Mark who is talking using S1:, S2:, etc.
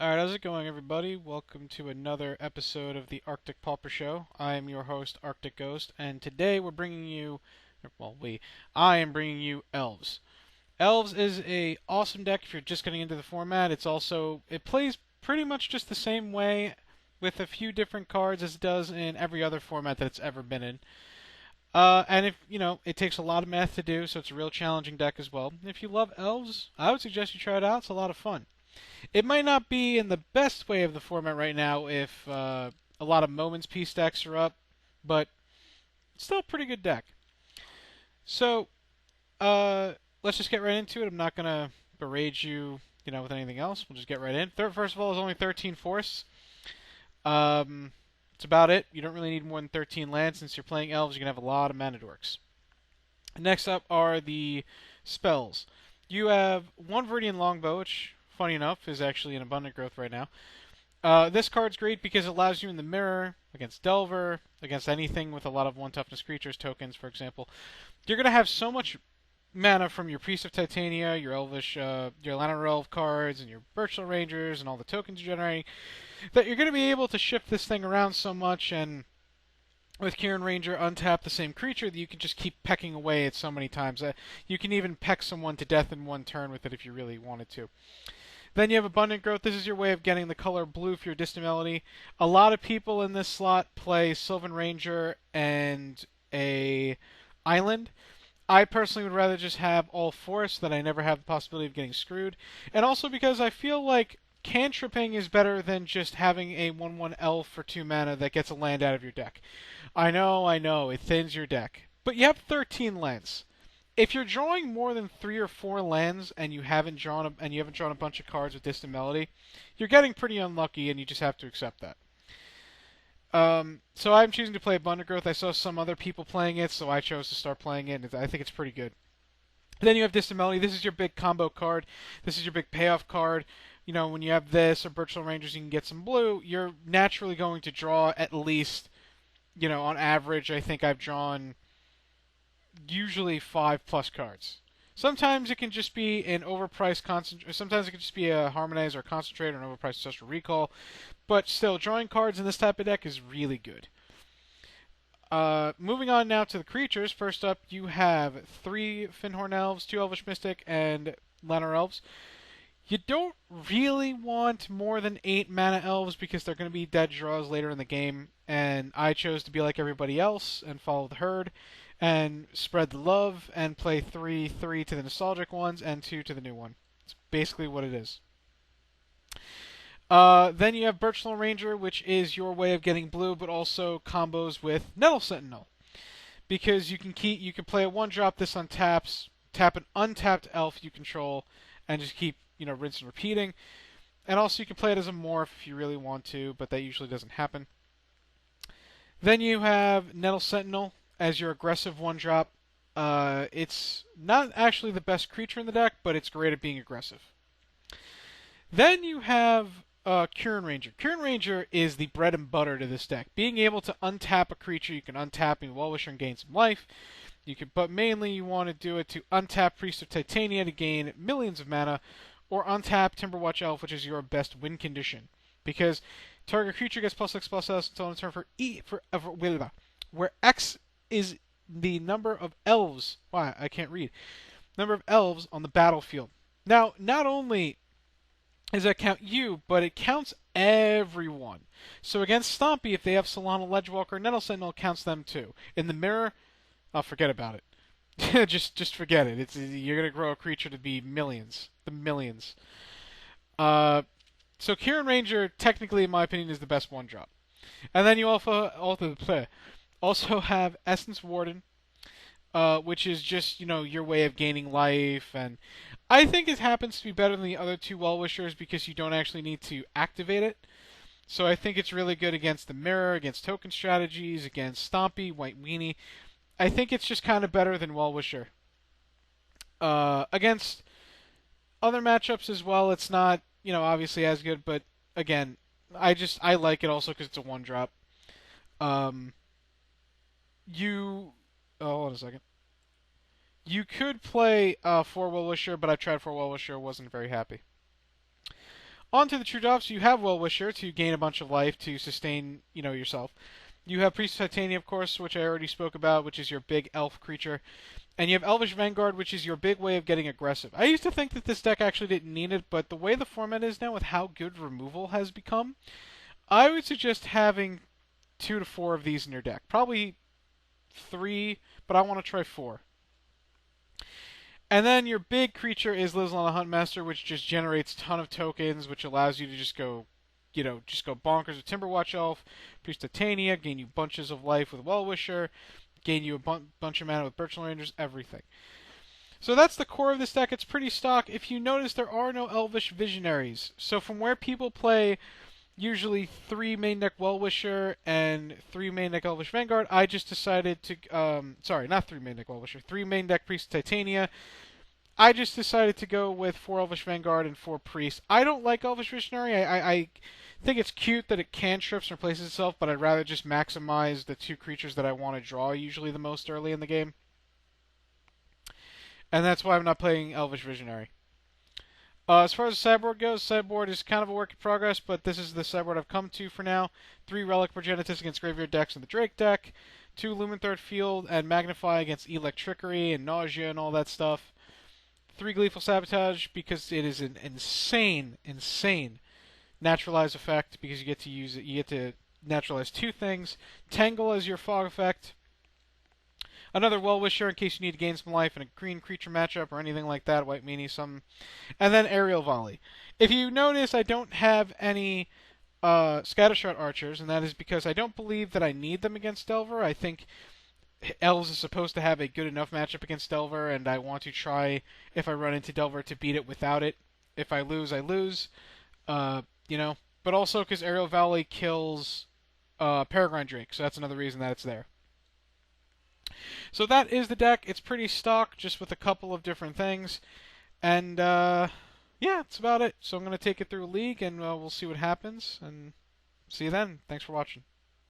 S1: Alright, how's it going, everybody? Welcome to another episode of the Arctic Pauper Show. I am your host, Arctic Ghost, and today we're bringing you, I am bringing you Elves. Elves is a awesome deck if you're just getting into the format. It plays pretty much just the same way with a few different cards as it does in every other format that it's ever been in. And it takes a lot of math to do, so it's a real challenging deck as well. If you love Elves, I would suggest you try it out. It's a lot of fun. It might not be in the best way of the format right now if a lot of Moments Peace decks are up, but it's still a pretty good deck. So, uh, let's just get right into it. I'm not going to berate you, with anything else. We'll just get right in. First of all, is only 13 Force. It's about it. You don't really need more than 13 lands. Since you're playing Elves, you're going to have a lot of mana dorks. Next up are the spells. You have one Viridian Longbow, which, funny enough, is actually in abundant growth right now. This card's great because it allows you in the mirror, against Delver, against anything with a lot of 1 toughness creatures, tokens, for example. You're going to have so much mana from your Priest of Titania, your Elvish, your Llanowar Elf cards, and your Birchland Rangers, and all the tokens you're generating, that you're going to be able to shift this thing around so much, and with Kieran Ranger, untap the same creature that you can just keep pecking away at so many times. You can even peck someone to death in one turn with it if you really wanted to. Then you have Abundant Growth. This is your way of getting the color blue for your Distant Melody. A lot of people in this slot play Sylvan Ranger and a Island. I personally would rather just have all four so that I never have the possibility of getting screwed. And also because I feel like cantripping is better than just having a 1/1 elf for 2 mana that gets a land out of your deck. I know, it thins your deck. But you have 13 lands. If you're drawing more than 3 or 4 lands and you haven't drawn a bunch of cards with Distant Melody, you're getting pretty unlucky and you just have to accept that. So I'm choosing to play Abundant Growth. I saw some other people playing it, so I chose to start playing it, and I think it's pretty good. Then you have Distant Melody. This is your big combo card. This is your big payoff card. When you have this or Birchland Rangers, you can get some blue. You're naturally going to draw at least, on average, I think I've drawn usually 5+ cards. Sometimes it can just be an overpriced concentrate. Sometimes it can just be a Harmonize or Concentrate or an overpriced Ancestral Recall. But still, drawing cards in this type of deck is really good. Moving on now to the creatures. First up, you have 3 Fyndhorn Elves, 2 Elvish Mystic, and Llanowar Elves. You don't really want more than 8 mana elves because they're going to be dead draws later in the game, and I chose to be like everybody else and follow the herd and spread the love and play 3 to the nostalgic ones and 2 to the new one. It's basically what it is. Then you have Birchland Ranger, which is your way of getting blue, but also combos with Nettle Sentinel, because you can play a 1-drop. This untaps, tap an untapped elf you control, and just keep rinse and repeating. And also you can play it as a morph if you really want to, but that usually doesn't happen. Then you have Nettle Sentinel as your aggressive 1-drop. It's not actually the best creature in the deck, but it's great at being aggressive. Then you have Kieran Ranger. Kieran Ranger is the bread and butter to this deck. Being able to untap a creature, you can untap a Well-Wisher and gain some life. But mainly you want to do it to untap Priest of Titania to gain millions of mana, or untap Timberwatch Elf, which is your best win condition. Because target creature gets +X/+S until end of turn where X is the number of elves. Wow, I can't read. Number of elves on the battlefield. Now, not only does that count you, but it counts everyone. So against Stompy, if they have Solana, Ledgewalker, Nettle Sentinel, counts them too. In the mirror, I'll forget about it. just forget it. You're gonna grow a creature to be millions, the millions. So Kieran Ranger, technically, in my opinion, is the best 1-drop. And then you also have Essence Warden, which is just your way of gaining life, and I think it happens to be better than the other 2 Well-Wishers because you don't actually need to activate it. So I think it's really good against the mirror, against token strategies, against Stompy, White Weenie. I think it's just kind of better than Well-Wisher. Against other matchups as well, it's not, obviously as good, but again, I like it also because it's a 1-drop. Hold on a second. You could play 4 Well-Wisher, but I tried 4 Well-Wisher, wasn't very happy. On to the true drops. You have Well-Wisher to gain a bunch of life to sustain, yourself. You have Priest of Titania, of course, which I already spoke about, which is your big elf creature. And you have Elvish Vanguard, which is your big way of getting aggressive. I used to think that this deck actually didn't need it, but the way the format is now with how good removal has become, I would suggest having 2 to 4 of these in your deck. Probably 3, but I want to try 4. And then your big creature is Lizlan the Huntmaster, which just generates a ton of tokens, which allows you to just go bonkers with Timberwatch Elf, Priest of Titania, gain you bunches of life with Well-Wisher, gain you a bunch of mana with Birchland Rangers, everything. So that's the core of this deck. It's pretty stock. If you notice, there are no Elvish Visionaries. So from where people play usually 3 main deck Well-Wisher and 3 main deck Elvish Vanguard, I just decided to, sorry, not 3 main deck Well-Wisher, 3 main deck Priest of Titania. I just decided to go with 4 Elvish Vanguard and 4 Priest. I don't like Elvish Visionary. I think it's cute that it cantrips and replaces itself, but I'd rather just maximize the 2 creatures that I want to draw usually the most early in the game. And that's why I'm not playing Elvish Visionary. As far as the sideboard goes, sideboard is kind of a work in progress, but this is the sideboard I've come to for now. 3 Relic Progenitus against Graveyard decks in the Drake deck. 2 Lumen Third Field and Magnify against Electrickery and Nausea and all that stuff. 3 Gleeful Sabotage because it is an insane naturalize effect because you get to use it. You get to naturalize 2 things. Tangle as your fog effect. Another Well-Wisher in case you need to gain some life in a green creature matchup or anything like that. White meanie, some. And then Aerial Volley. If you notice, I don't have any Scattershot Archers, and that is because I don't believe that I need them against Delver. I think Elves is supposed to have a good enough matchup against Delver, and I want to try, if I run into Delver, to beat it without it. If I lose, I lose. But also because Aerial Volley kills Peregrine Drake, so that's another reason that it's there. So that is the deck. It's pretty stock, just with a couple of different things. And, yeah, that's about it. So I'm going to take it through a league, and we'll see what happens. And see you then. Thanks for watching.